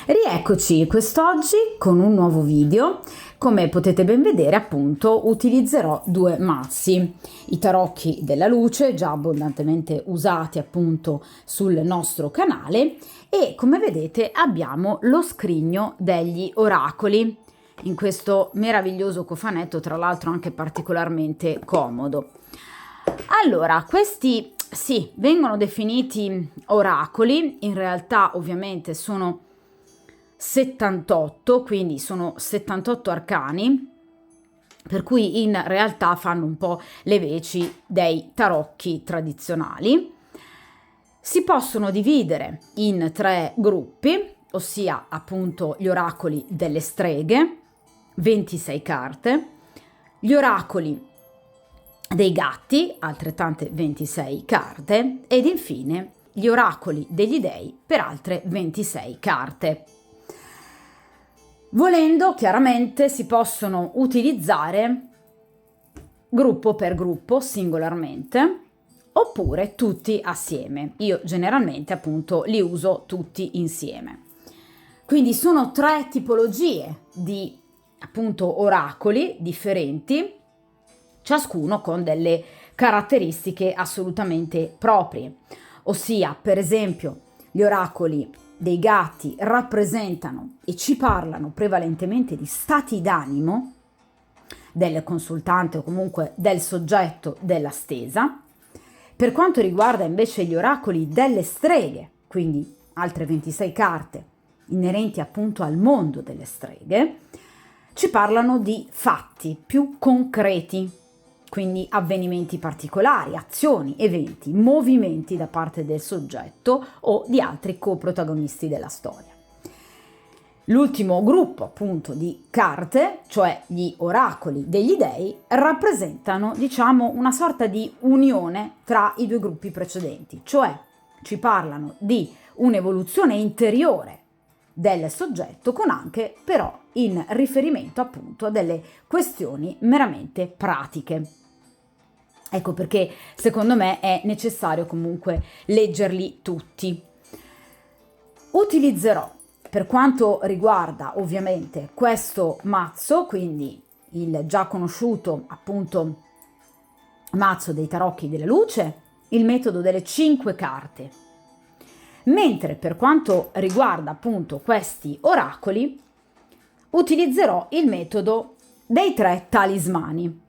Rieccoci quest'oggi con un nuovo video. Come potete ben vedere, appunto, utilizzerò due mazzi, i tarocchi della luce, già abbondantemente usati appunto sul nostro canale, e come vedete abbiamo lo scrigno degli oracoli in questo meraviglioso cofanetto, tra l'altro anche particolarmente comodo. Allora, questi sì, vengono definiti oracoli, in realtà ovviamente sono 78, quindi sono 78 arcani, per cui in realtà fanno un po' le veci dei tarocchi tradizionali. Si possono dividere in tre gruppi, ossia appunto gli oracoli delle streghe, 26 carte, gli oracoli dei gatti, altrettante 26 carte, ed infine gli oracoli degli dei per altre 26 carte. Volendo, chiaramente si possono utilizzare gruppo per gruppo, singolarmente, oppure tutti assieme. Io generalmente appunto li uso tutti insieme. Quindi sono tre tipologie di appunto oracoli differenti, ciascuno con delle caratteristiche assolutamente proprie, ossia per esempio gli oracoli dei gatti rappresentano e ci parlano prevalentemente di stati d'animo del consultante o comunque del soggetto della stesa. Per quanto riguarda invece gli oracoli delle streghe, quindi altre 26 carte inerenti appunto al mondo delle streghe, ci parlano di fatti più concreti, quindi avvenimenti particolari, azioni, eventi, movimenti da parte del soggetto o di altri coprotagonisti della storia. L'ultimo gruppo appunto di carte, cioè gli oracoli degli dei, rappresentano diciamo una sorta di unione tra i due gruppi precedenti, cioè ci parlano di un'evoluzione interiore del soggetto con anche però in riferimento appunto a delle questioni meramente pratiche. Ecco perché secondo me è necessario comunque leggerli tutti. Utilizzerò per quanto riguarda ovviamente questo mazzo, quindi il già conosciuto appunto mazzo dei tarocchi della luce, il metodo delle 5 carte. Mentre per quanto riguarda appunto questi oracoli, utilizzerò il metodo dei 3 talismani.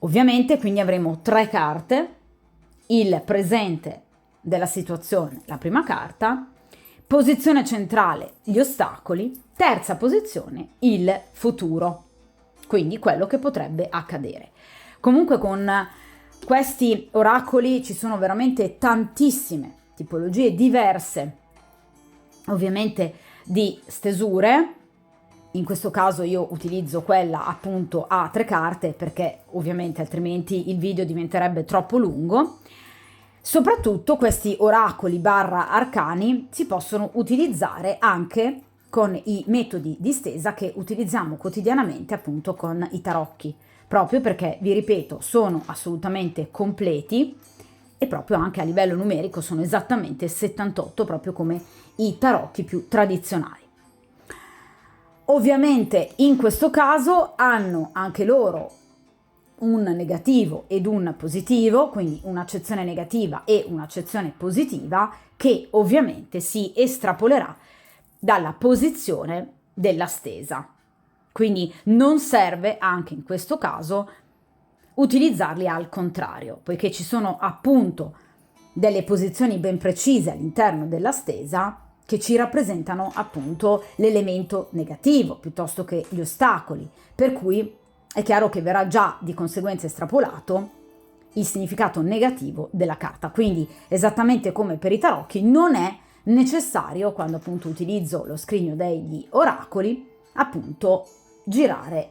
Ovviamente quindi avremo 3 carte, il presente della situazione, la prima carta, posizione centrale, gli ostacoli, terza posizione, il futuro, quindi quello che potrebbe accadere. Comunque con questi oracoli ci sono veramente tantissime tipologie diverse, ovviamente di stesure. In questo caso io utilizzo quella appunto a 3 carte perché ovviamente altrimenti il video diventerebbe troppo lungo. Soprattutto questi oracoli barra arcani si possono utilizzare anche con i metodi di stesa che utilizziamo quotidianamente appunto con i tarocchi, proprio perché, vi ripeto, sono assolutamente completi e proprio anche a livello numerico sono esattamente 78, proprio come i tarocchi più tradizionali. Ovviamente in questo caso hanno anche loro un negativo ed un positivo, quindi un'accezione negativa e un'accezione positiva che ovviamente si estrapolerà dalla posizione della stesa. Quindi non serve anche in questo caso utilizzarli al contrario, poiché ci sono appunto delle posizioni ben precise all'interno della stesa che ci rappresentano appunto l'elemento negativo piuttosto che gli ostacoli, per cui è chiaro che verrà già di conseguenza estrapolato il significato negativo della carta. Quindi esattamente come per i tarocchi non è necessario, quando appunto utilizzo lo scrigno degli oracoli, appunto girare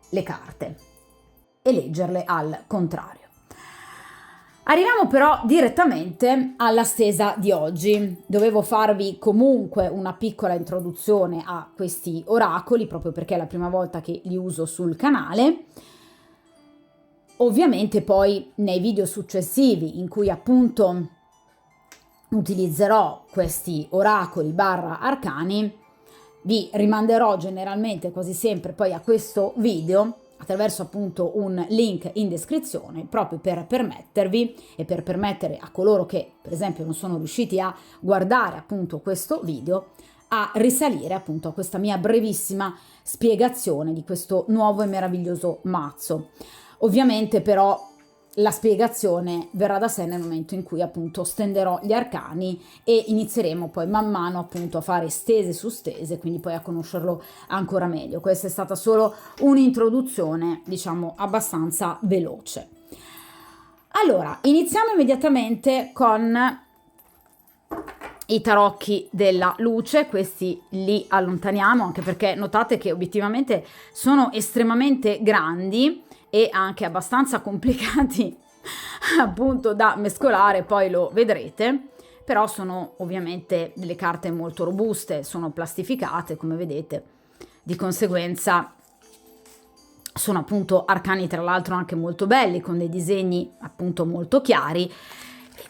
le carte e leggerle al contrario. Arriviamo però direttamente alla stesa di oggi. Dovevo farvi comunque una piccola introduzione a questi oracoli, proprio perché è la prima volta che li uso sul canale. Ovviamente poi nei video successivi in cui appunto utilizzerò questi oracoli barra arcani, vi rimanderò generalmente quasi sempre poi a questo video attraverso appunto un link in descrizione, proprio per permettervi e per permettere a coloro che per esempio non sono riusciti a guardare appunto questo video a risalire appunto a questa mia brevissima spiegazione di questo nuovo e meraviglioso mazzo. Ovviamente però la spiegazione verrà da sé nel momento in cui appunto stenderò gli arcani e inizieremo poi man mano appunto a fare stese su stese, quindi poi a conoscerlo ancora meglio. Questa è stata solo un'introduzione, diciamo, abbastanza veloce. Allora, iniziamo immediatamente con i tarocchi della luce. Questi li allontaniamo, anche perché notate che obiettivamente sono estremamente grandi e anche abbastanza complicati appunto da mescolare, poi lo vedrete, però sono ovviamente delle carte molto robuste, sono plastificate come vedete, di conseguenza sono appunto arcani tra l'altro anche molto belli, con dei disegni appunto molto chiari.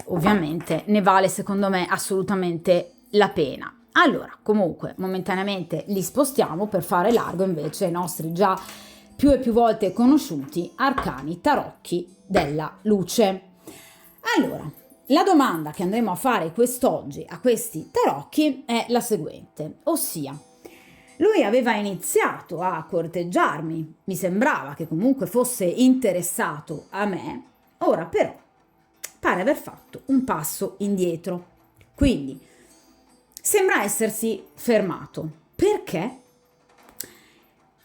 Ovviamente ne vale secondo me assolutamente la pena. Allora, comunque momentaneamente li spostiamo per fare largo invece ai nostri già più e più volte conosciuti arcani tarocchi della luce. Allora, la domanda che andremo a fare quest'oggi a questi tarocchi è la seguente, ossia: lui aveva iniziato a corteggiarmi, mi sembrava che comunque fosse interessato a me, ora però pare aver fatto un passo indietro, quindi sembra essersi fermato. Perché?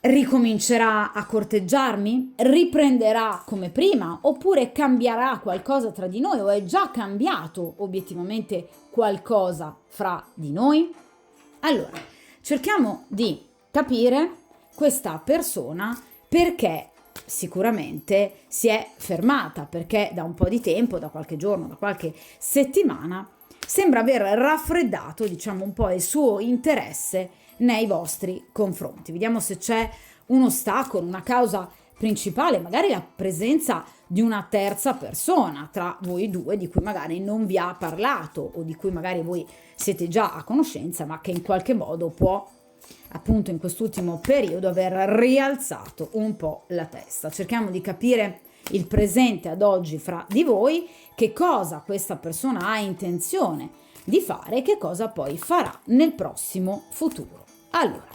Ricomincerà a corteggiarmi? Riprenderà come prima? Oppure cambierà qualcosa tra di noi? O è già cambiato obiettivamente qualcosa fra di noi? Allora, cerchiamo di capire questa persona perché sicuramente si è fermata, perché da un po' di tempo, da qualche giorno, da qualche settimana, sembra aver raffreddato, diciamo, un po' il suo interesse nei vostri confronti. Vediamo se c'è un ostacolo, una causa principale, magari la presenza di una terza persona tra voi due di cui magari non vi ha parlato o di cui magari voi siete già a conoscenza, ma che in qualche modo può appunto in quest'ultimo periodo aver rialzato un po' la testa. Cerchiamo di capire il presente ad oggi fra di voi, che cosa questa persona ha intenzione di fare e che cosa poi farà nel prossimo futuro. Allora,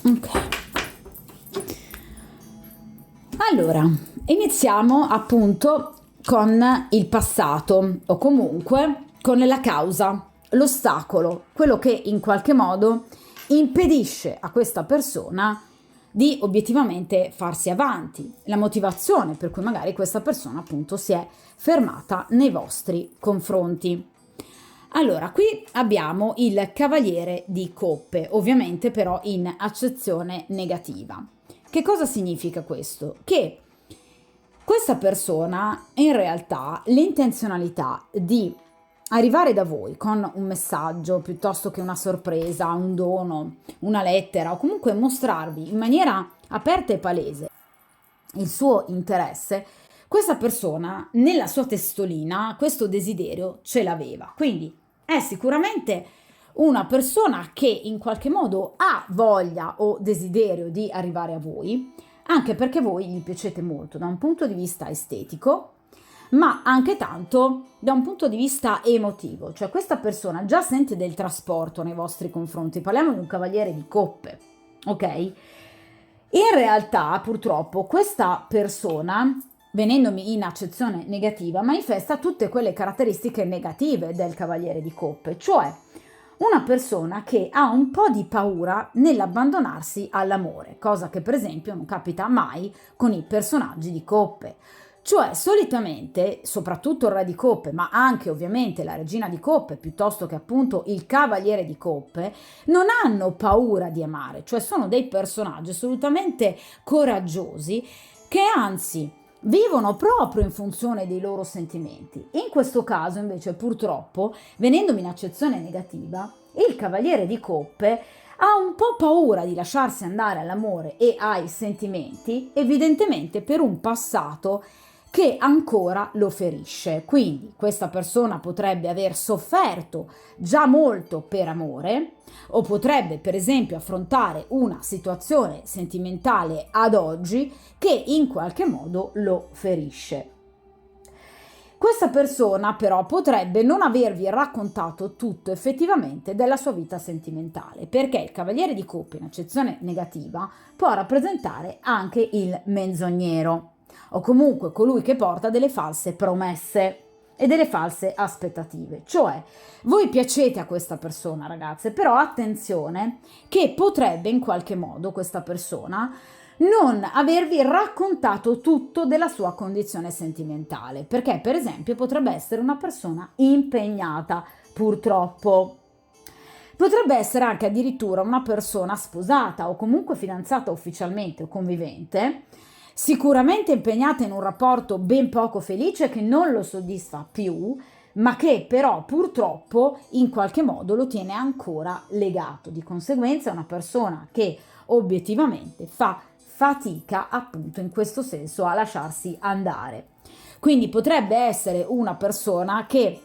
ok. Allora, iniziamo appunto con il passato o comunque con la causa, l'ostacolo, quello che in qualche modo impedisce a questa persona di obiettivamente farsi avanti, la motivazione per cui magari questa persona appunto si è fermata nei vostri confronti. Allora, qui abbiamo il Cavaliere di Coppe, ovviamente però in accezione negativa. Che cosa significa questo? Che questa persona in realtà l'intenzionalità di arrivare da voi con un messaggio piuttosto che una sorpresa, un dono, una lettera o comunque mostrarvi in maniera aperta e palese il suo interesse, questa persona nella sua testolina questo desiderio ce l'aveva. Quindi è sicuramente una persona che in qualche modo ha voglia o desiderio di arrivare a voi, anche perché voi gli piacete molto da un punto di vista estetico, ma anche tanto da un punto di vista emotivo, cioè questa persona già sente del trasporto nei vostri confronti. Parliamo di un Cavaliere di Coppe, ok? In realtà, purtroppo, questa persona, venendomi in accezione negativa, manifesta tutte quelle caratteristiche negative del Cavaliere di Coppe, cioè una persona che ha un po' di paura nell'abbandonarsi all'amore, cosa che per esempio non capita mai con i personaggi di Coppe. Cioè, solitamente, soprattutto il re di coppe, ma anche ovviamente la regina di coppe, piuttosto che appunto il cavaliere di coppe, non hanno paura di amare, cioè sono dei personaggi assolutamente coraggiosi che anzi vivono proprio in funzione dei loro sentimenti. In questo caso, invece, purtroppo, venendomi in accezione negativa, il cavaliere di coppe ha un po' paura di lasciarsi andare all'amore e ai sentimenti, evidentemente per un passato che ancora lo ferisce. Quindi questa persona potrebbe aver sofferto già molto per amore o potrebbe per esempio affrontare una situazione sentimentale ad oggi che in qualche modo lo ferisce. Questa persona però potrebbe non avervi raccontato tutto effettivamente della sua vita sentimentale, perché il cavaliere di coppe in accezione negativa può rappresentare anche il menzognero o comunque colui che porta delle false promesse e delle false aspettative. Cioè, voi piacete a questa persona, ragazze, però attenzione che potrebbe in qualche modo questa persona non avervi raccontato tutto della sua condizione sentimentale, perché per esempio potrebbe essere una persona impegnata, purtroppo. Potrebbe essere anche addirittura una persona sposata o comunque fidanzata ufficialmente o convivente, sicuramente impegnata in un rapporto ben poco felice che non lo soddisfa più, ma che però purtroppo in qualche modo lo tiene ancora legato. Di conseguenza è una persona che obiettivamente fa fatica appunto in questo senso a lasciarsi andare. Quindi potrebbe essere una persona che,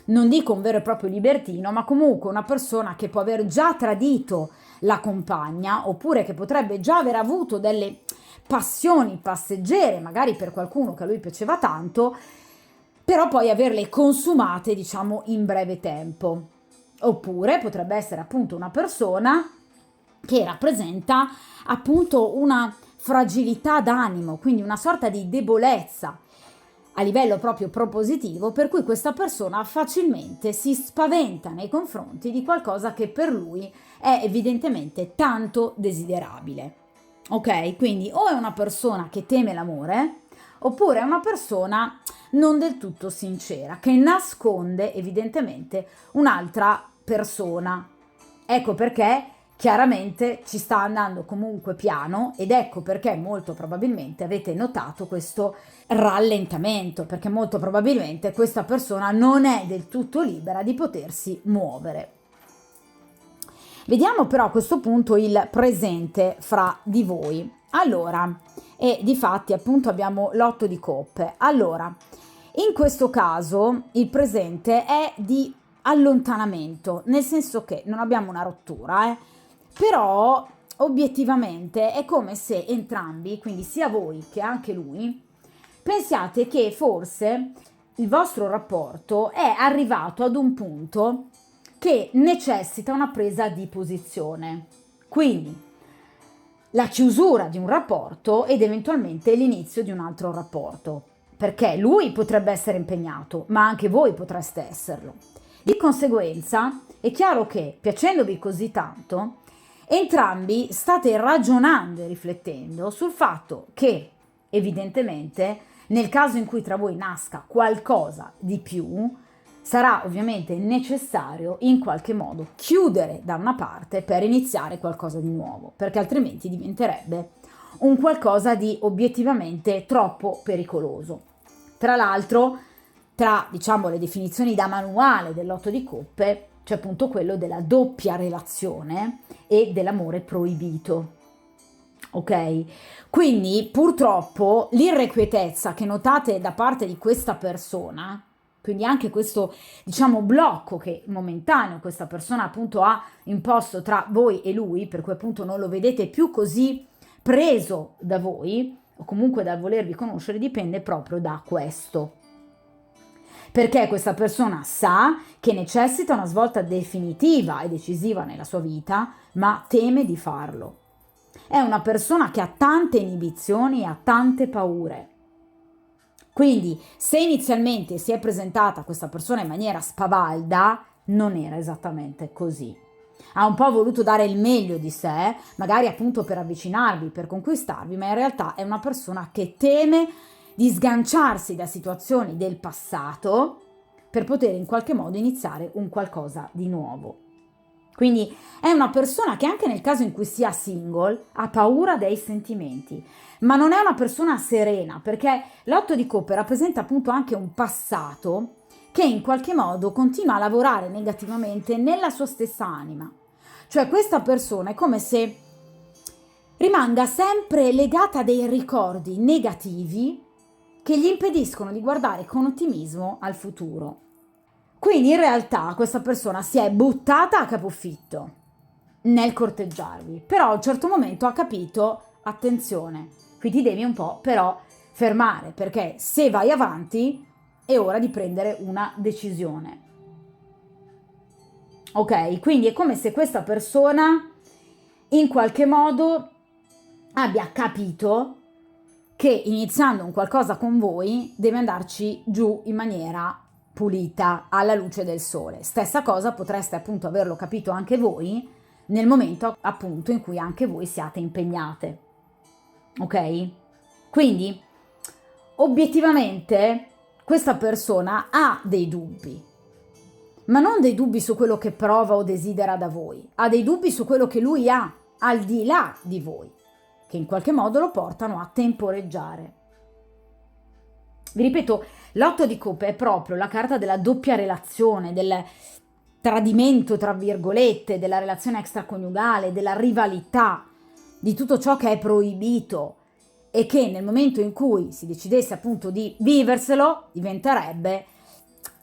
non dico un vero e proprio libertino, ma comunque una persona che può aver già tradito la compagna, oppure che potrebbe già aver avuto delle passioni passeggere, magari per qualcuno che a lui piaceva tanto, però poi averle consumate, diciamo, in breve tempo. Oppure potrebbe essere appunto una persona che rappresenta appunto una fragilità d'animo, quindi una sorta di debolezza a livello proprio propositivo, per cui questa persona facilmente si spaventa nei confronti di qualcosa che per lui è evidentemente tanto desiderabile. Ok? Quindi o è una persona che teme l'amore, oppure è una persona non del tutto sincera, che nasconde evidentemente un'altra persona. Ecco perché chiaramente ci sta andando comunque piano ed ecco perché molto probabilmente avete notato questo rallentamento, perché molto probabilmente questa persona non è del tutto libera di potersi muovere. Vediamo però a questo punto il presente fra di voi. Allora, e difatti appunto abbiamo l'otto di coppe. Allora, in questo caso il presente è di allontanamento, nel senso che non abbiamo una rottura, però obiettivamente è come se entrambi, quindi sia voi che anche lui, pensiate che forse il vostro rapporto è arrivato ad un punto che necessita una presa di posizione. Quindi la chiusura di un rapporto ed eventualmente l'inizio di un altro rapporto, perché lui potrebbe essere impegnato, ma anche voi potreste esserlo. Di conseguenza è chiaro che, piacendovi così tanto, entrambi state ragionando e riflettendo sul fatto che, evidentemente, nel caso in cui tra voi nasca qualcosa di più, sarà ovviamente necessario in qualche modo chiudere da una parte per iniziare qualcosa di nuovo, perché altrimenti diventerebbe un qualcosa di obiettivamente troppo pericoloso. Tra l'altro, tra diciamo le definizioni da manuale dell'otto di coppe c'è appunto quello della doppia relazione e dell'amore proibito. Ok? Quindi purtroppo l'irrequietezza che notate da parte di questa persona, quindi anche questo diciamo blocco che momentaneo questa persona appunto ha imposto tra voi e lui, per cui appunto non lo vedete più così preso da voi o comunque dal volervi conoscere, dipende proprio da questo. Perché questa persona sa che necessita una svolta definitiva e decisiva nella sua vita, ma teme di farlo. È una persona che ha tante inibizioni e ha tante paure. Quindi, se inizialmente si è presentata questa persona in maniera spavalda, non era esattamente così. Ha un po' voluto dare il meglio di sé, magari appunto per avvicinarvi, per conquistarvi, ma in realtà è una persona che teme di sganciarsi da situazioni del passato per poter in qualche modo iniziare un qualcosa di nuovo. Quindi è una persona che anche nel caso in cui sia single ha paura dei sentimenti, ma non è una persona serena, perché l'otto di coppe rappresenta appunto anche un passato che in qualche modo continua a lavorare negativamente nella sua stessa anima. Cioè questa persona è come se rimanga sempre legata a dei ricordi negativi che gli impediscono di guardare con ottimismo al futuro. Quindi in realtà questa persona si è buttata a capofitto nel corteggiarvi, però a un certo momento ha capito, attenzione, qui ti devi un po' però fermare, perché se vai avanti è ora di prendere una decisione. Ok? Quindi è come se questa persona in qualche modo abbia capito che iniziando un qualcosa con voi deve andarci giù in maniera pulita alla luce del sole. Stessa cosa potreste appunto averlo capito anche voi nel momento appunto in cui anche voi siate impegnate. Ok? Quindi obiettivamente questa persona ha dei dubbi, ma non dei dubbi su quello che prova o desidera da voi, ha dei dubbi su quello che lui ha al di là di voi, che in qualche modo lo portano a temporeggiare. Vi ripeto, l'otto di coppe è proprio la carta della doppia relazione, del tradimento, tra virgolette, della relazione extraconiugale, della rivalità, di tutto ciò che è proibito e che nel momento in cui si decidesse appunto di viverselo diventerebbe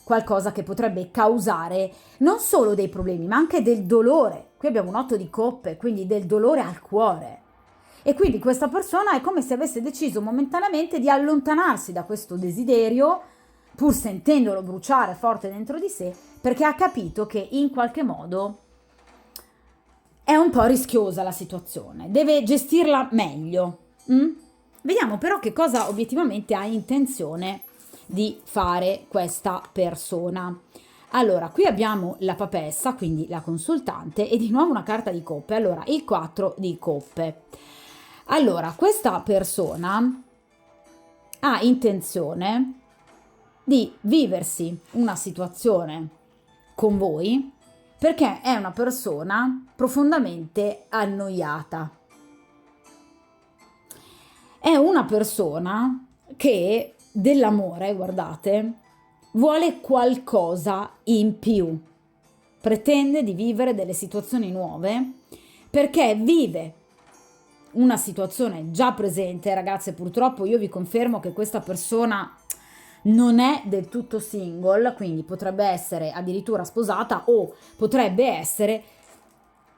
qualcosa che potrebbe causare non solo dei problemi ma anche del dolore. Qui abbiamo un otto di coppe, quindi del dolore al cuore. E quindi questa persona è come se avesse deciso momentaneamente di allontanarsi da questo desiderio, pur sentendolo bruciare forte dentro di sé, perché ha capito che in qualche modo è un po' rischiosa la situazione, deve gestirla meglio. Vediamo però che cosa obiettivamente ha intenzione di fare questa persona. Allora, qui abbiamo la papessa, quindi la consultante, e di nuovo una carta di coppe. Allora, il 4 di coppe. Allora, questa persona ha intenzione di viversi una situazione con voi perché è una persona profondamente annoiata. È una persona che dell'amore, guardate, vuole qualcosa in più. Pretende di vivere delle situazioni nuove perché vive una situazione già presente. Ragazze, purtroppo io vi confermo che questa persona non è del tutto single, quindi potrebbe essere addirittura sposata o potrebbe essere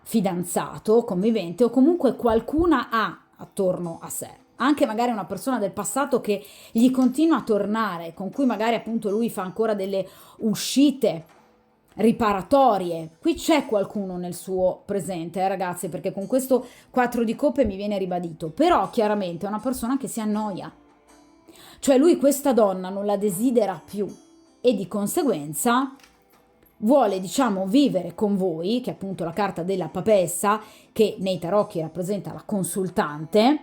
fidanzato, convivente o comunque qualcuna ha attorno a sé. Anche magari una persona del passato che gli continua a tornare, con cui magari appunto lui fa ancora delle uscite riparatorie. Qui c'è qualcuno nel suo presente, ragazzi, perché con questo 4 di coppe mi viene ribadito, però chiaramente è una persona che si annoia, cioè lui questa donna non la desidera più e di conseguenza vuole, diciamo, vivere con voi, che è appunto la carta della papessa, che nei tarocchi rappresenta la consultante,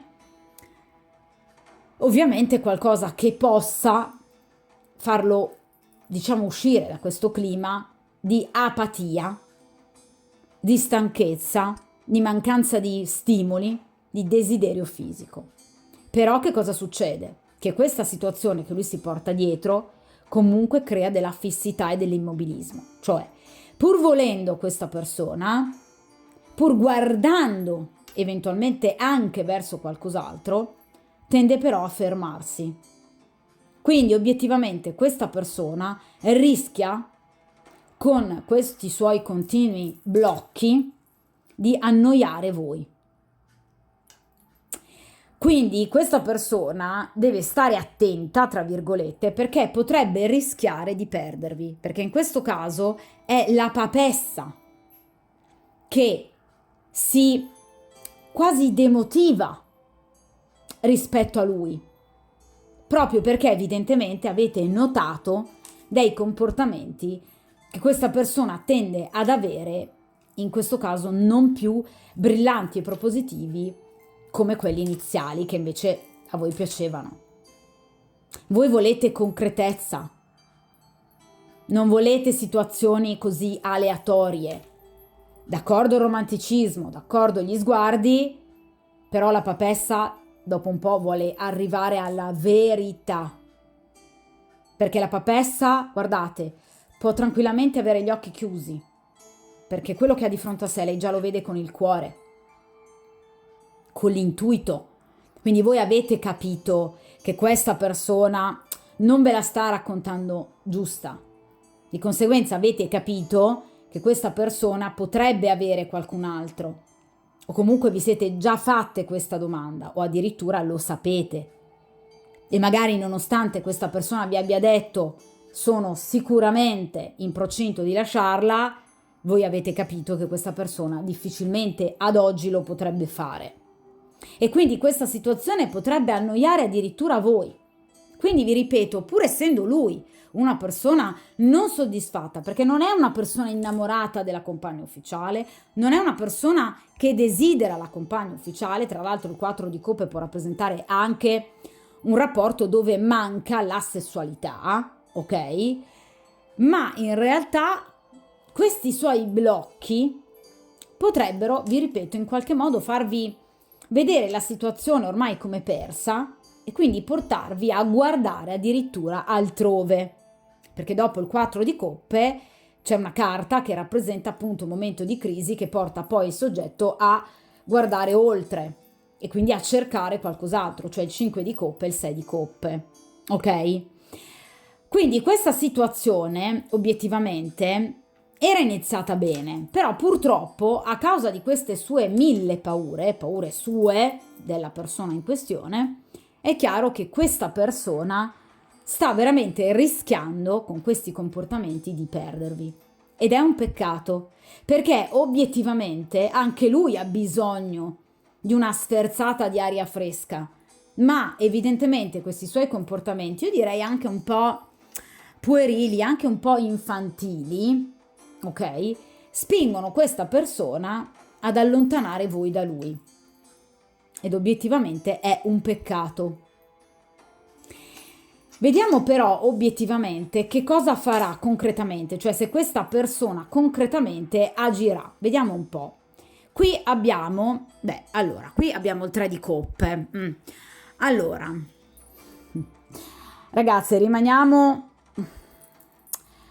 ovviamente qualcosa che possa farlo, diciamo, uscire da questo clima di apatia, di stanchezza, di mancanza di stimoli, di desiderio fisico. Però che cosa succede? Che questa situazione che lui si porta dietro comunque crea della fissità e dell'immobilismo. Cioè, pur volendo questa persona, pur guardando eventualmente anche verso qualcos'altro, tende però a fermarsi. Quindi obiettivamente questa persona rischia, con questi suoi continui blocchi, di annoiare voi. Quindi questa persona deve stare attenta, tra virgolette, perché potrebbe rischiare di perdervi, perché in questo caso è la papessa che si quasi demotiva rispetto a lui, proprio perché evidentemente avete notato dei comportamenti che questa persona tende ad avere, in questo caso non più brillanti e propositivi come quelli iniziali che invece a voi piacevano. Voi volete concretezza, non volete situazioni così aleatorie. D'accordo il romanticismo, d'accordo gli sguardi, però la papessa dopo un po' vuole arrivare alla verità. Perché la papessa, guardate, può tranquillamente avere gli occhi chiusi, perché quello che ha di fronte a sé lei già lo vede con il cuore, con l'intuito. Quindi voi avete capito che questa persona non ve la sta raccontando giusta. Di conseguenza avete capito che questa persona potrebbe avere qualcun altro, o comunque vi siete già fatte questa domanda, o addirittura lo sapete. E magari nonostante questa persona vi abbia detto sono sicuramente in procinto di lasciarla, voi avete capito che questa persona difficilmente ad oggi lo potrebbe fare. E quindi questa situazione potrebbe annoiare addirittura voi. Quindi vi ripeto, pur essendo lui una persona non soddisfatta, perché non è una persona innamorata della compagna ufficiale, non è una persona che desidera la compagna ufficiale, tra l'altro il 4 di coppe può rappresentare anche un rapporto dove manca la sessualità, ok? Ma in realtà questi suoi blocchi potrebbero, vi ripeto, in qualche modo farvi vedere la situazione ormai come persa e quindi portarvi a guardare addirittura altrove. Perché dopo il 4 di coppe c'è una carta che rappresenta appunto un momento di crisi che porta poi il soggetto a guardare oltre e quindi a cercare qualcos'altro, cioè il 5 di coppe e il 6 di coppe, ok? Quindi questa situazione obiettivamente era iniziata bene, però purtroppo a causa di queste sue 1000 paure, paure sue della persona in questione, è chiaro che questa persona sta veramente rischiando con questi comportamenti di perdervi. Ed è un peccato, perché obiettivamente anche lui ha bisogno di una sferzata di aria fresca, ma evidentemente questi suoi comportamenti, io direi anche un po' puerili, anche un po' infantili, ok? Spingono questa persona ad allontanare voi da lui. Ed obiettivamente è un peccato. Vediamo però obiettivamente che cosa farà concretamente, cioè se questa persona concretamente agirà. Vediamo un po'. Qui abbiamo, qui abbiamo il 3 di coppe. Allora, ragazze, rimaniamo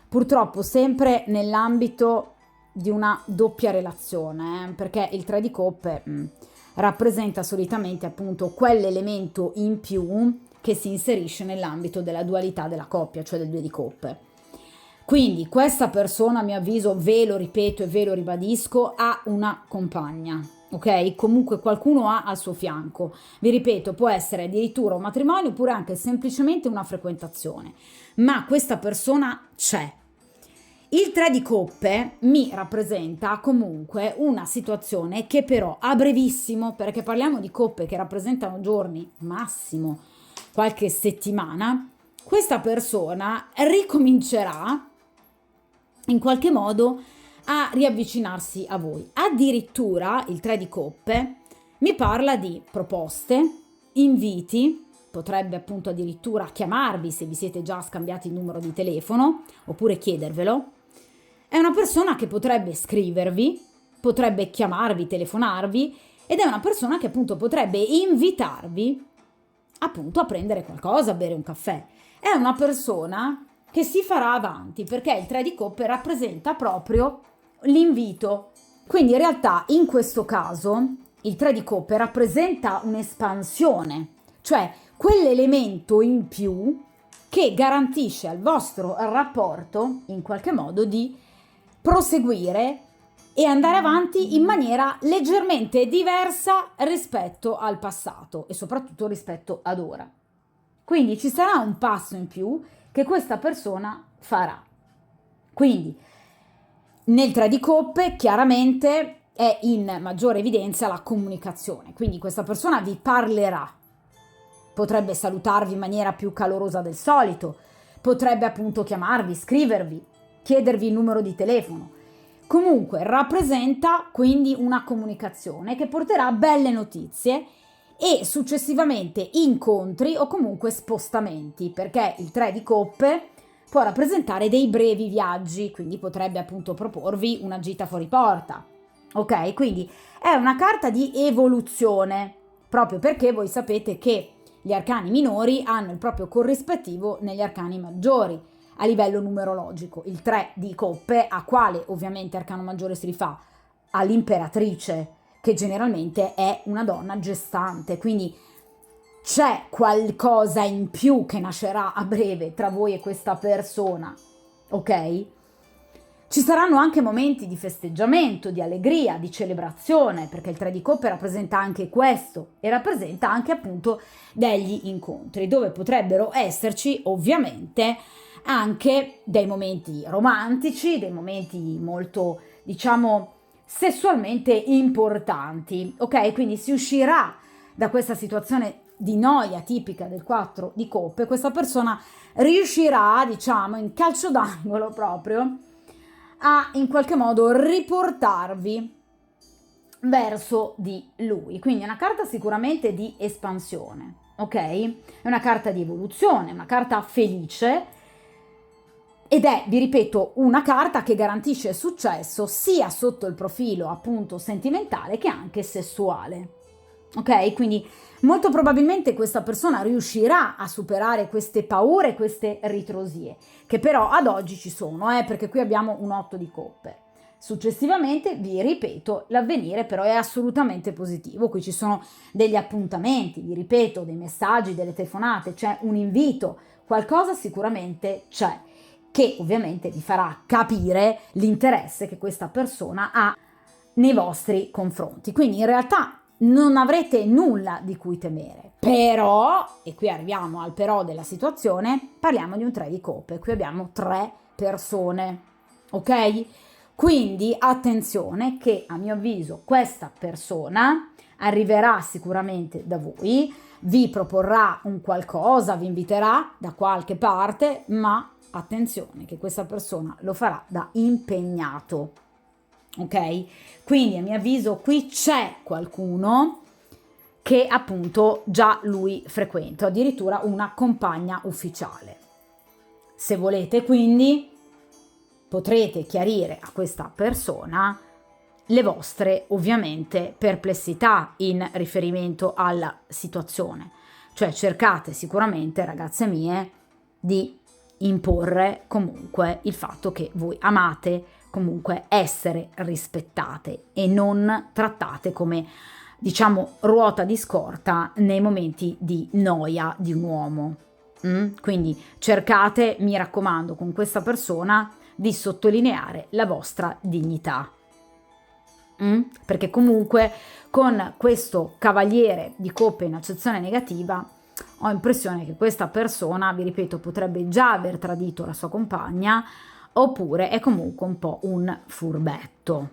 purtroppo sempre nell'ambito di una doppia relazione, perché il 3 di coppe rappresenta solitamente appunto quell'elemento in più che si inserisce nell'ambito della dualità della coppia, cioè del 2 di coppe. Quindi questa persona, a mio avviso, ve lo ripeto e ve lo ribadisco, ha una compagna, ok? Comunque qualcuno ha al suo fianco. Vi ripeto, può essere addirittura un matrimonio oppure anche semplicemente una frequentazione, ma questa persona c'è. Il 3 di coppe mi rappresenta comunque una situazione che però a brevissimo, perché parliamo di coppe che rappresentano giorni, massimo qualche settimana, questa persona ricomincerà in qualche modo a riavvicinarsi a voi. Addirittura il 3 di coppe mi parla di proposte, inviti, potrebbe appunto addirittura chiamarvi se vi siete già scambiati il numero di telefono, oppure chiedervelo. È una persona che potrebbe scrivervi, potrebbe chiamarvi, telefonarvi, ed è una persona che appunto potrebbe invitarvi appunto a prendere qualcosa, a bere un caffè. È una persona che si farà avanti, perché il 3 di coppe rappresenta proprio l'invito. Quindi in realtà in questo caso il 3 di coppe rappresenta un'espansione, cioè quell'elemento in più che garantisce al vostro rapporto in qualche modo di proseguire e andare avanti in maniera leggermente diversa rispetto al passato e soprattutto rispetto ad ora. Quindi ci sarà un passo in più che questa persona farà. Quindi nel 3 di coppe chiaramente è in maggiore evidenza la comunicazione, quindi questa persona vi parlerà, potrebbe salutarvi in maniera più calorosa del solito, potrebbe appunto chiamarvi, scrivervi, chiedervi il numero di telefono. Comunque rappresenta quindi una comunicazione che porterà belle notizie e successivamente incontri o comunque spostamenti, perché il 3 di coppe può rappresentare dei brevi viaggi, quindi potrebbe appunto proporvi una gita fuori porta, ok? Quindi è una carta di evoluzione, proprio perché voi sapete che gli arcani minori hanno il proprio corrispettivo negli arcani maggiori a livello numerologico. Il 3 di coppe, a quale ovviamente arcano maggiore si rifà? All'imperatrice, che generalmente è una donna gestante, quindi c'è qualcosa in più che nascerà a breve tra voi e questa persona, ok? Ci saranno anche momenti di festeggiamento, di allegria, di celebrazione, perché il 3 di coppe rappresenta anche questo e rappresenta anche appunto degli incontri, dove potrebbero esserci ovviamente anche dei momenti romantici, dei momenti molto, diciamo, sessualmente importanti, ok? Quindi si uscirà da questa situazione di noia tipica del 4 di coppe, questa persona riuscirà, diciamo, in calcio d'angolo proprio, a in qualche modo riportarvi verso di lui. Quindi è una carta sicuramente di espansione, ok? È una carta di evoluzione, una carta felice, ed è, vi ripeto, una carta che garantisce successo sia sotto il profilo appunto sentimentale che anche sessuale, ok? Quindi molto probabilmente questa persona riuscirà a superare queste paure, queste ritrosie, che però ad oggi ci sono, perché qui abbiamo un 8 di coppe. Successivamente, vi ripeto, l'avvenire però è assolutamente positivo. Qui ci sono degli appuntamenti, vi ripeto, dei messaggi, delle telefonate, c'è un invito, qualcosa sicuramente c'è, che ovviamente vi farà capire l'interesse che questa persona ha nei vostri confronti. Quindi in realtà non avrete nulla di cui temere, però, e qui arriviamo al però della situazione, parliamo di un 3 di coppe, qui abbiamo 3 persone, ok? Quindi attenzione che a mio avviso questa persona arriverà sicuramente da voi, vi proporrà un qualcosa, vi inviterà da qualche parte, ma attenzione che questa persona lo farà da impegnato, ok? Quindi a mio avviso qui c'è qualcuno che appunto già lui frequenta, addirittura una compagna ufficiale. Se volete quindi potrete chiarire a questa persona le vostre ovviamente perplessità in riferimento alla situazione, cioè cercate sicuramente, ragazze mie, di imporre comunque il fatto che voi amate comunque essere rispettate e non trattate come, diciamo, ruota di scorta nei momenti di noia di un uomo. Quindi cercate, mi raccomando, con questa persona di sottolineare la vostra dignità. Perché comunque con questo cavaliere di coppe in accezione negativa ho impressione che questa persona, vi ripeto, potrebbe già aver tradito la sua compagna, oppure è comunque un po' un furbetto.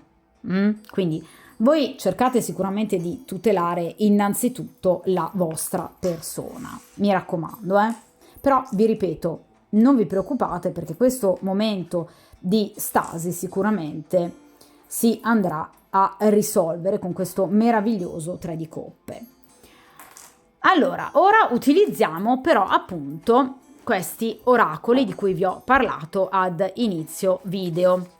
Quindi voi cercate sicuramente di tutelare innanzitutto la vostra persona, mi raccomando, però vi ripeto, non vi preoccupate perché questo momento di stasi sicuramente si andrà a risolvere con questo meraviglioso 3 di coppe. Allora, ora utilizziamo però appunto questi oracoli di cui vi ho parlato ad inizio video.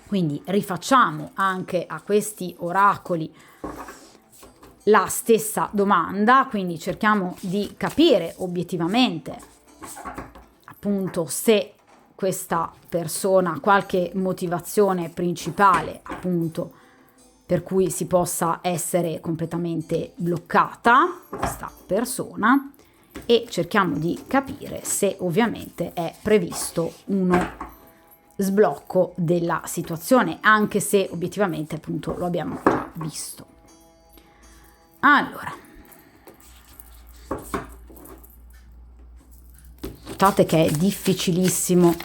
Quindi rifacciamo anche a questi oracoli la stessa domanda, quindi cerchiamo di capire obiettivamente appunto se questa persona ha qualche motivazione principale appunto per cui si possa essere completamente bloccata questa persona, e cerchiamo di capire se ovviamente è previsto uno sblocco della situazione, anche se obiettivamente appunto lo abbiamo già visto. Allora, notate che è difficilissimo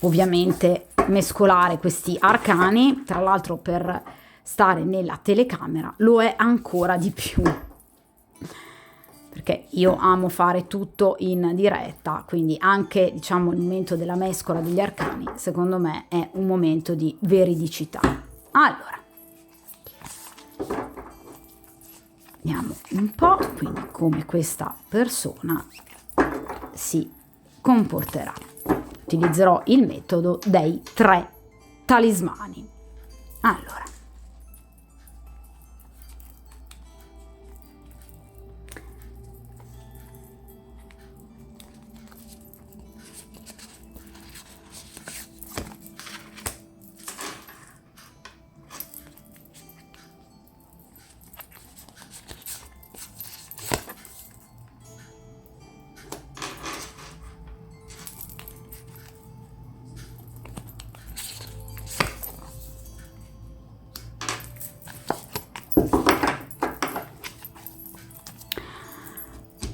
ovviamente mescolare questi arcani, tra l'altro per stare nella telecamera lo è ancora di più, perché io amo fare tutto in diretta, quindi anche diciamo il momento della mescola degli arcani secondo me è un momento di veridicità. Allora, Vediamo un po', quindi come questa persona si comporterà. Utilizzerò il metodo dei 3 talismani. Allora,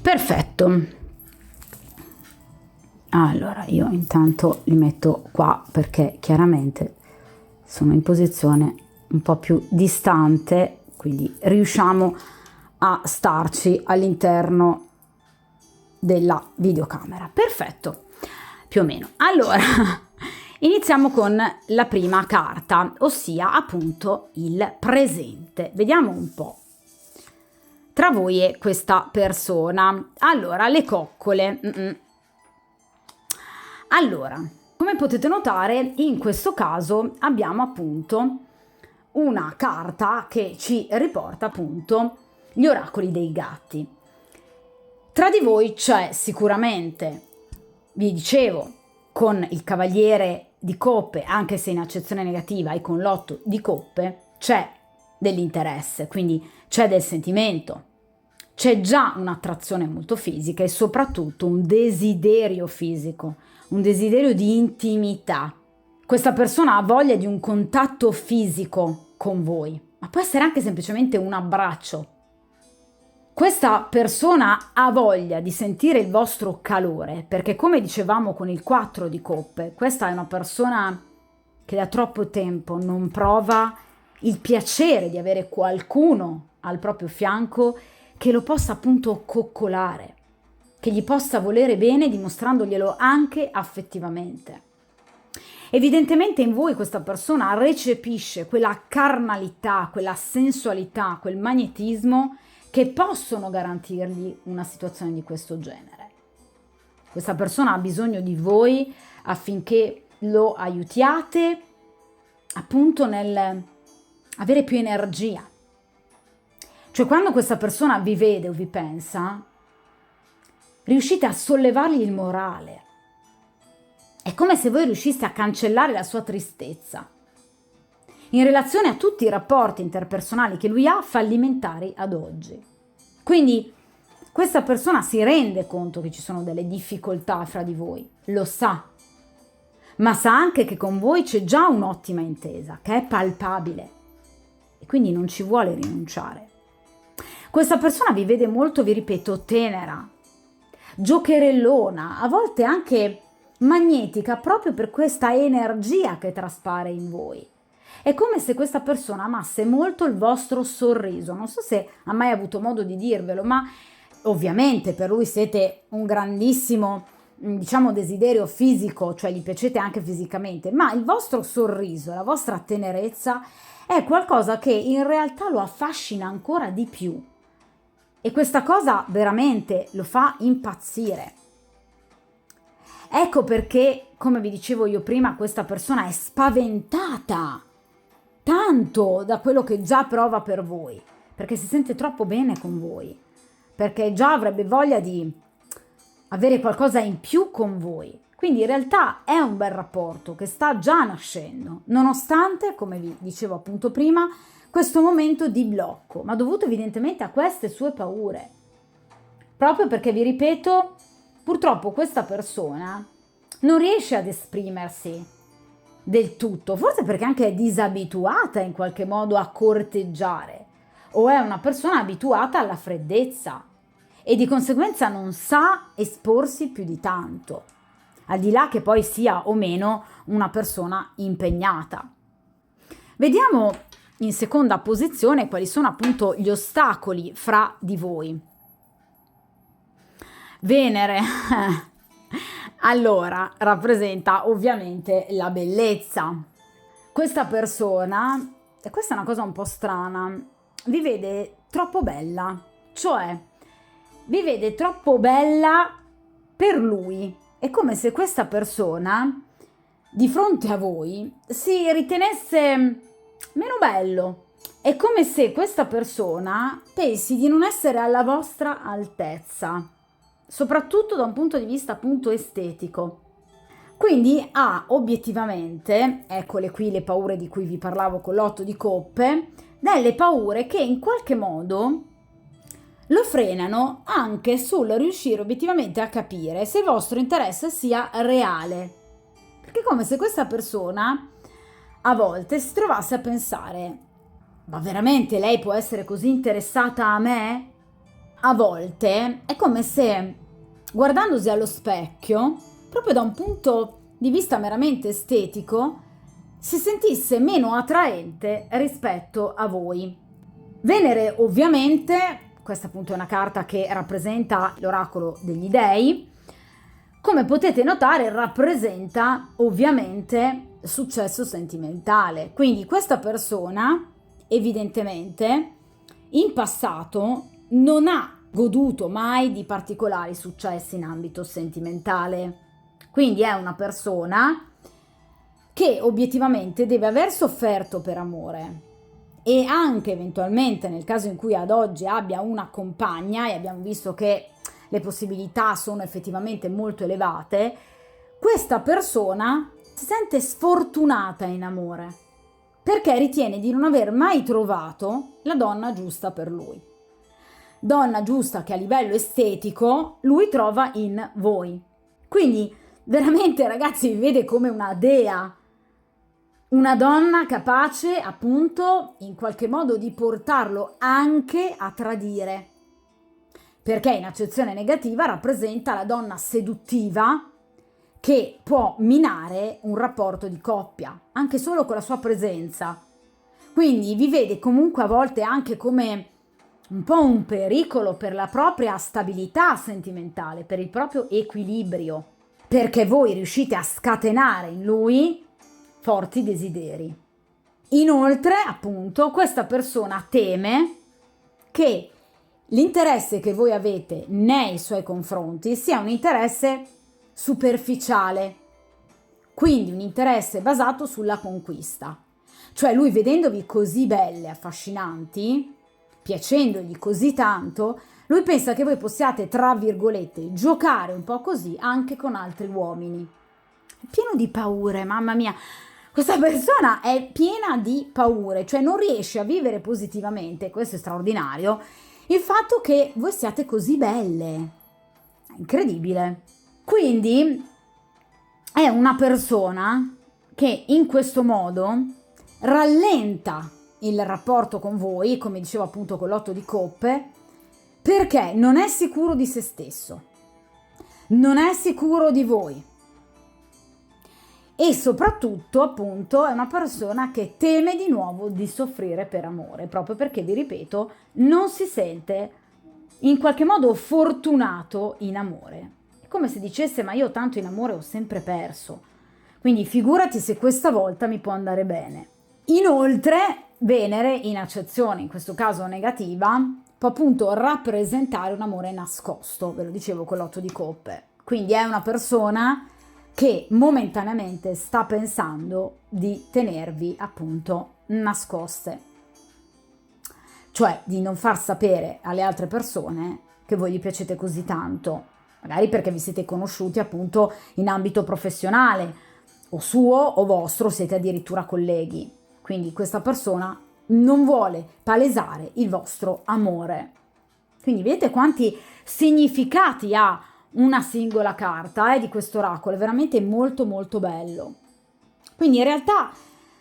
perfetto. Allora, io intanto li metto qua perché chiaramente sono in posizione un po' più distante, quindi riusciamo a starci all'interno della videocamera. Perfetto, più o meno. Allora, iniziamo con la prima carta, ossia appunto il presente. Vediamo un po' tra voi e questa persona. Allora, le coccole. Allora, come potete notare, in questo caso abbiamo appunto una carta che ci riporta appunto gli oracoli dei gatti. Tra di voi c'è sicuramente, vi dicevo, con il cavaliere di coppe, anche se in accezione negativa, e con l'8 di coppe, c'è dell'interesse, quindi c'è del sentimento, c'è già un'attrazione molto fisica e soprattutto un desiderio fisico, un desiderio di intimità. Questa persona ha voglia di un contatto fisico con voi, ma può essere anche semplicemente un abbraccio. Questa persona ha voglia di sentire il vostro calore, perché come dicevamo con il 4 di coppe, questa è una persona che da troppo tempo non prova il piacere di avere qualcuno al proprio fianco che lo possa appunto coccolare, che gli possa volere bene dimostrandoglielo anche affettivamente. Evidentemente in voi questa persona recepisce quella carnalità, quella sensualità, quel magnetismo che possono garantirgli una situazione di questo genere. Questa persona ha bisogno di voi affinché lo aiutiate appunto nel avere più energia. Cioè quando questa persona vi vede o vi pensa, riuscite a sollevargli il morale. È come se voi riusciste a cancellare la sua tristezza in relazione a tutti i rapporti interpersonali che lui ha fallimentari ad oggi. Quindi questa persona si rende conto che ci sono delle difficoltà fra di voi, lo sa, ma sa anche che con voi c'è già un'ottima intesa, che è palpabile e quindi non ci vuole rinunciare. Questa persona vi vede molto, vi ripeto, tenera, giocherellona, a volte anche magnetica proprio per questa energia che traspare in voi. È come se questa persona amasse molto il vostro sorriso. Non so se ha mai avuto modo di dirvelo, ma ovviamente per lui siete un grandissimo, diciamo, desiderio fisico, cioè gli piacete anche fisicamente, ma il vostro sorriso, la vostra tenerezza è qualcosa che in realtà lo affascina ancora di più. E questa cosa veramente lo fa impazzire. Ecco perché, come vi dicevo io prima, questa persona è spaventata tanto da quello che già prova per voi, perché si sente troppo bene con voi, perché già avrebbe voglia di avere qualcosa in più con voi. Quindi in realtà è un bel rapporto che sta già nascendo, nonostante, come vi dicevo appunto prima, questo momento di blocco, ma dovuto evidentemente a queste sue paure. Proprio perché, vi ripeto, purtroppo questa persona non riesce ad esprimersi del tutto, forse perché anche è disabituata in qualche modo a corteggiare, o è una persona abituata alla freddezza e di conseguenza non sa esporsi più di tanto, al di là che poi sia o meno una persona impegnata. Vediamo in seconda posizione quali sono appunto gli ostacoli fra di voi. Venere allora rappresenta ovviamente la bellezza. Questa persona, e questa è una cosa un po' strana, vi vede troppo bella, cioè vi vede troppo bella per lui. È come se questa persona di fronte a voi si ritenesse meno bello. È come se questa persona pensi di non essere alla vostra altezza, soprattutto da un punto di vista appunto estetico. Quindi ha obiettivamente, eccole qui le paure di cui vi parlavo con l'8 di coppe, delle paure che in qualche modo lo frenano anche sul riuscire obiettivamente a capire se il vostro interesse sia reale. Perché è come se questa persona a volte si trovasse a pensare: ma veramente lei può essere così interessata a me? A volte è come se, guardandosi allo specchio, proprio da un punto di vista meramente estetico, si sentisse meno attraente rispetto a voi. Venere, ovviamente, questa appunto è una carta che rappresenta l'oracolo degli dei, come potete notare rappresenta ovviamente successo sentimentale. Quindi questa persona evidentemente in passato non ha goduto mai di particolari successi in ambito sentimentale. Quindi è una persona che obiettivamente deve aver sofferto per amore e anche eventualmente nel caso in cui ad oggi abbia una compagna, e abbiamo visto che le possibilità sono effettivamente molto elevate, questa persona si sente sfortunata in amore perché ritiene di non aver mai trovato la donna giusta per lui. Donna giusta che a livello estetico lui trova in voi. Quindi veramente, ragazzi, vi vede come una dea, una donna capace appunto in qualche modo di portarlo anche a tradire, perché in accezione negativa rappresenta la donna seduttiva che può minare un rapporto di coppia, anche solo con la sua presenza. Quindi vi vede comunque a volte anche come un po' un pericolo per la propria stabilità sentimentale, per il proprio equilibrio, perché voi riuscite a scatenare in lui forti desideri. Inoltre, appunto, questa persona teme che l'interesse che voi avete nei suoi confronti sia un interesse superficiale, quindi un interesse basato sulla conquista. Cioè lui, vedendovi così belle, affascinanti, piacendogli così tanto, lui pensa che voi possiate, tra virgolette, giocare un po' così anche con altri uomini. È pieno di paure, mamma mia. Questa persona è piena di paure, cioè non riesce a vivere positivamente, questo è straordinario, il fatto che voi siate così belle. È incredibile. Quindi è una persona che in questo modo rallenta il rapporto con voi, come dicevo appunto con l'8 di coppe, perché non è sicuro di se stesso, non è sicuro di voi e soprattutto appunto è una persona che teme di nuovo di soffrire per amore, proprio perché, vi ripeto, non si sente in qualche modo fortunato in amore. È come se dicesse: ma io tanto in amore ho sempre perso, quindi figurati se questa volta mi può andare bene. Inoltre Venere in accezione, in questo caso negativa, può appunto rappresentare un amore nascosto, ve lo dicevo con l'8 di coppe. Quindi è una persona che momentaneamente sta pensando di tenervi appunto nascoste, cioè di non far sapere alle altre persone che voi gli piacete così tanto, magari perché vi siete conosciuti appunto in ambito professionale, o suo o vostro, siete addirittura colleghi. Quindi questa persona non vuole palesare il vostro amore. Quindi vedete quanti significati ha una singola carta di questo oracolo, è veramente molto molto bello. Quindi in realtà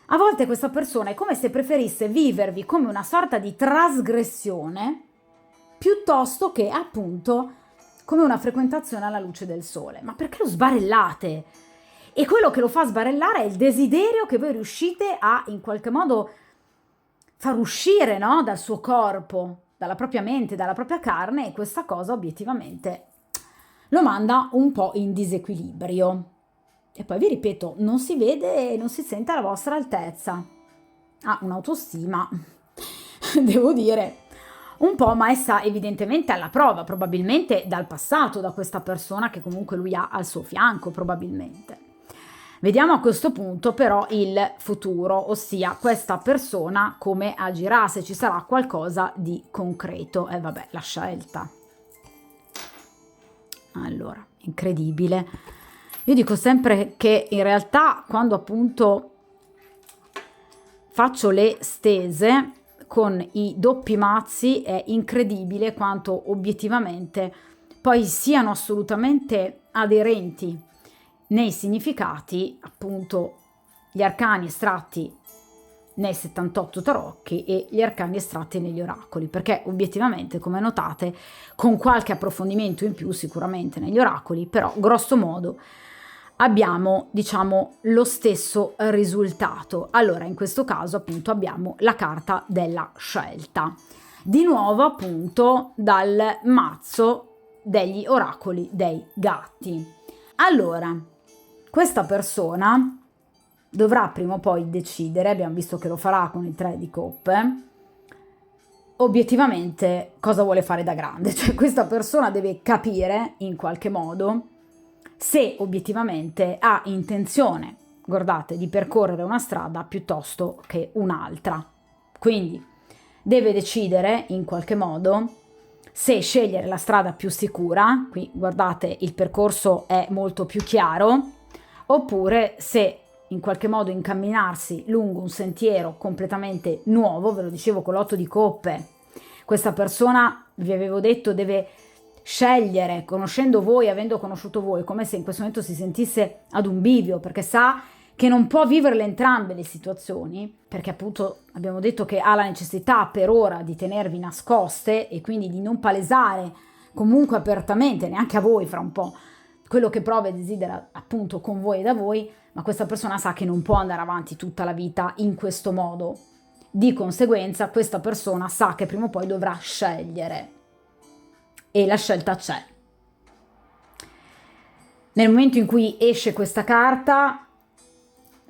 a volte questa persona è come se preferisse vivervi come una sorta di trasgressione piuttosto che appunto come una frequentazione alla luce del sole. Ma perché lo sbarellate? E quello che lo fa sbarellare è il desiderio che voi riuscite a in qualche modo far uscire, no? Dal suo corpo, dalla propria mente, dalla propria carne, e questa cosa obiettivamente lo manda un po' in disequilibrio. E poi vi ripeto, non si vede e non si sente alla vostra altezza. Ha un'autostima devo dire, un po' messa evidentemente alla prova, probabilmente dal passato, da questa persona che comunque lui ha al suo fianco, probabilmente. Vediamo a questo punto però il futuro, ossia questa persona come agirà, se ci sarà qualcosa di concreto. E vabbè, la scelta. Allora, incredibile. Io dico sempre che in realtà quando appunto faccio le stese con i doppi mazzi è incredibile quanto obiettivamente poi siano assolutamente aderenti nei significati, appunto, gli arcani estratti nei 78 tarocchi e gli arcani estratti negli oracoli, perché obiettivamente, come notate, con qualche approfondimento in più sicuramente negli oracoli, però grosso modo abbiamo, diciamo, lo stesso risultato. Allora, in questo caso appunto abbiamo la carta della scelta, di nuovo appunto dal mazzo degli oracoli dei gatti. Allora, questa persona dovrà prima o poi decidere, abbiamo visto che lo farà con il 3 di coppe, obiettivamente cosa vuole fare da grande. Cioè questa persona deve capire in qualche modo se obiettivamente ha intenzione, guardate, di percorrere una strada piuttosto che un'altra. Quindi deve decidere in qualche modo se scegliere la strada più sicura, qui guardate il percorso è molto più chiaro, oppure se in qualche modo incamminarsi lungo un sentiero completamente nuovo, ve lo dicevo con l'8 di coppe, questa persona, vi avevo detto, deve scegliere, conoscendo voi, avendo conosciuto voi, come se in questo momento si sentisse ad un bivio, perché sa che non può viverle entrambe le situazioni, perché appunto abbiamo detto che ha la necessità per ora di tenervi nascoste e quindi di non palesare comunque apertamente, neanche a voi fra un po', quello che prova e desidera appunto con voi e da voi, ma questa persona sa che non può andare avanti tutta la vita in questo modo. Di conseguenza questa persona sa che prima o poi dovrà scegliere e la scelta c'è. Nel momento in cui esce questa carta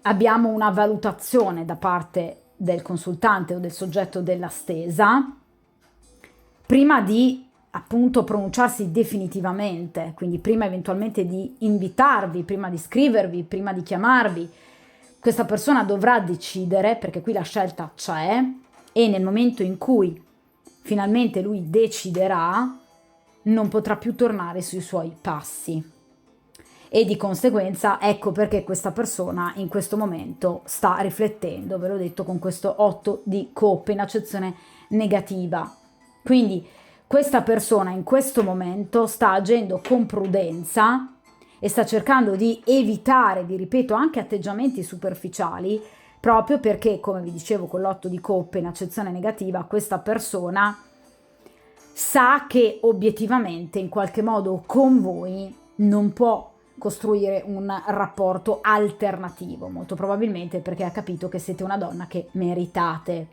abbiamo una valutazione da parte del consultante o del soggetto della stesa prima di appunto pronunciarsi definitivamente, quindi prima eventualmente di invitarvi, prima di scrivervi, prima di chiamarvi. Questa persona dovrà decidere, perché qui la scelta c'è, e nel momento in cui finalmente lui deciderà non potrà più tornare sui suoi passi. E di conseguenza ecco perché questa persona in questo momento sta riflettendo, ve l'ho detto, con questo 8 di coppe in accezione negativa. Quindi questa persona in questo momento sta agendo con prudenza e sta cercando di evitare, vi ripeto, anche atteggiamenti superficiali, proprio perché, come vi dicevo con l'8 di coppe in accezione negativa, questa persona sa che obiettivamente in qualche modo con voi non può costruire un rapporto alternativo, molto probabilmente perché ha capito che siete una donna che meritate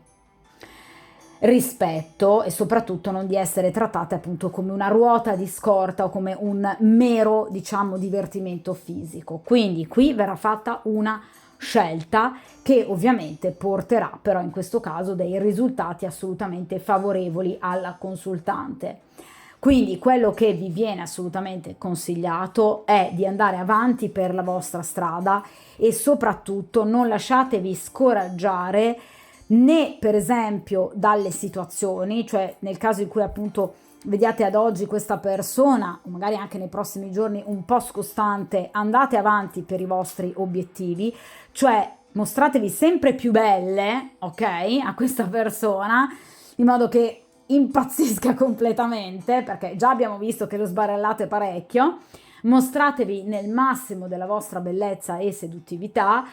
rispetto e soprattutto non di essere trattate appunto come una ruota di scorta o come un mero, diciamo, divertimento fisico. Quindi qui verrà fatta una scelta che ovviamente porterà però in questo caso dei risultati assolutamente favorevoli alla consultante. Quindi quello che vi viene assolutamente consigliato è di andare avanti per la vostra strada e soprattutto non lasciatevi scoraggiare né per esempio dalle situazioni, cioè nel caso in cui appunto vediate ad oggi questa persona o magari anche nei prossimi giorni un po' scostante, andate avanti per i vostri obiettivi, cioè mostratevi sempre più belle, ok, a questa persona in modo che impazzisca completamente, perché già abbiamo visto che lo sbarellate parecchio. Mostratevi nel massimo della vostra bellezza e seduttività,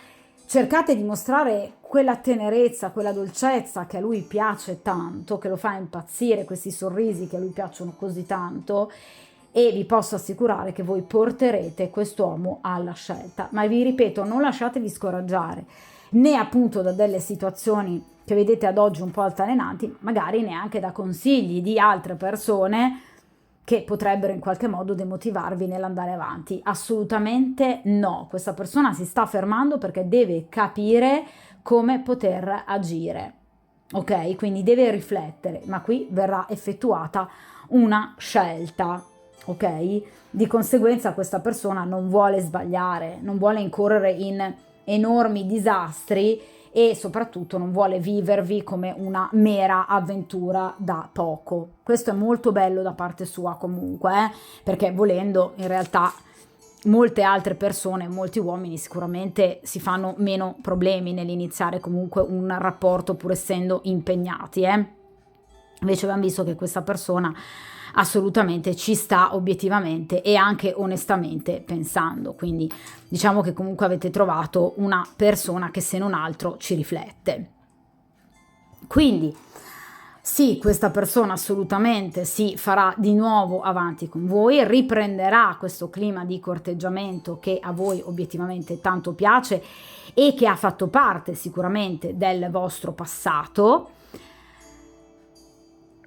cercate di mostrare quella tenerezza, quella dolcezza che a lui piace tanto, che lo fa impazzire, questi sorrisi che a lui piacciono così tanto, e vi posso assicurare che voi porterete quest'uomo alla scelta. Ma vi ripeto, non lasciatevi scoraggiare né appunto da delle situazioni che vedete ad oggi un po' altalenanti, magari neanche da consigli di altre persone che potrebbero in qualche modo demotivarvi nell'andare avanti. Assolutamente no, questa persona si sta fermando perché deve capire come poter agire. ok? Quindi deve riflettere, ma qui verrà effettuata una scelta, ok? Di conseguenza questa persona non vuole sbagliare, non vuole incorrere in enormi disastri e soprattutto non vuole vivervi come una mera avventura da poco. Questo è molto bello da parte sua comunque, perché volendo in realtà molte altre persone, molti uomini sicuramente si fanno meno problemi nell'iniziare comunque un rapporto pur essendo impegnati, Invece abbiamo visto che questa persona assolutamente ci sta obiettivamente e anche onestamente pensando, quindi diciamo che comunque avete trovato una persona che se non altro ci riflette. Quindi sì, questa persona assolutamente si farà di nuovo avanti con voi, riprenderà questo clima di corteggiamento che a voi obiettivamente tanto piace e che ha fatto parte sicuramente del vostro passato.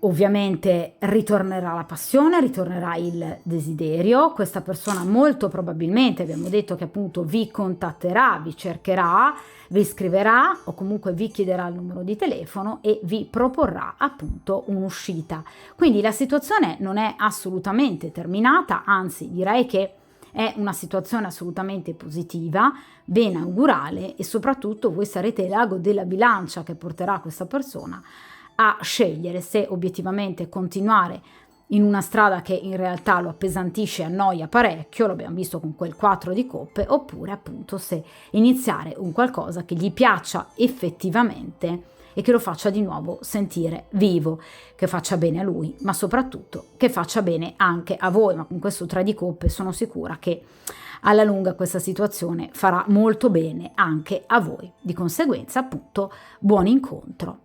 Ovviamente ritornerà la passione, ritornerà il desiderio, questa persona molto probabilmente, abbiamo detto che appunto vi contatterà, vi cercherà, vi scriverà o comunque vi chiederà il numero di telefono e vi proporrà appunto un'uscita. Quindi la situazione non è assolutamente terminata, anzi direi che è una situazione assolutamente positiva, ben augurale e soprattutto voi sarete l'ago della bilancia che porterà questa persona a scegliere se obiettivamente continuare in una strada che in realtà lo appesantisce e annoia parecchio, l'abbiamo visto con quel 4 di coppe, oppure appunto se iniziare un qualcosa che gli piaccia effettivamente e che lo faccia di nuovo sentire vivo, che faccia bene a lui, ma soprattutto che faccia bene anche a voi. Ma con questo 3 di coppe sono sicura che alla lunga questa situazione farà molto bene anche a voi. Di conseguenza appunto buon incontro.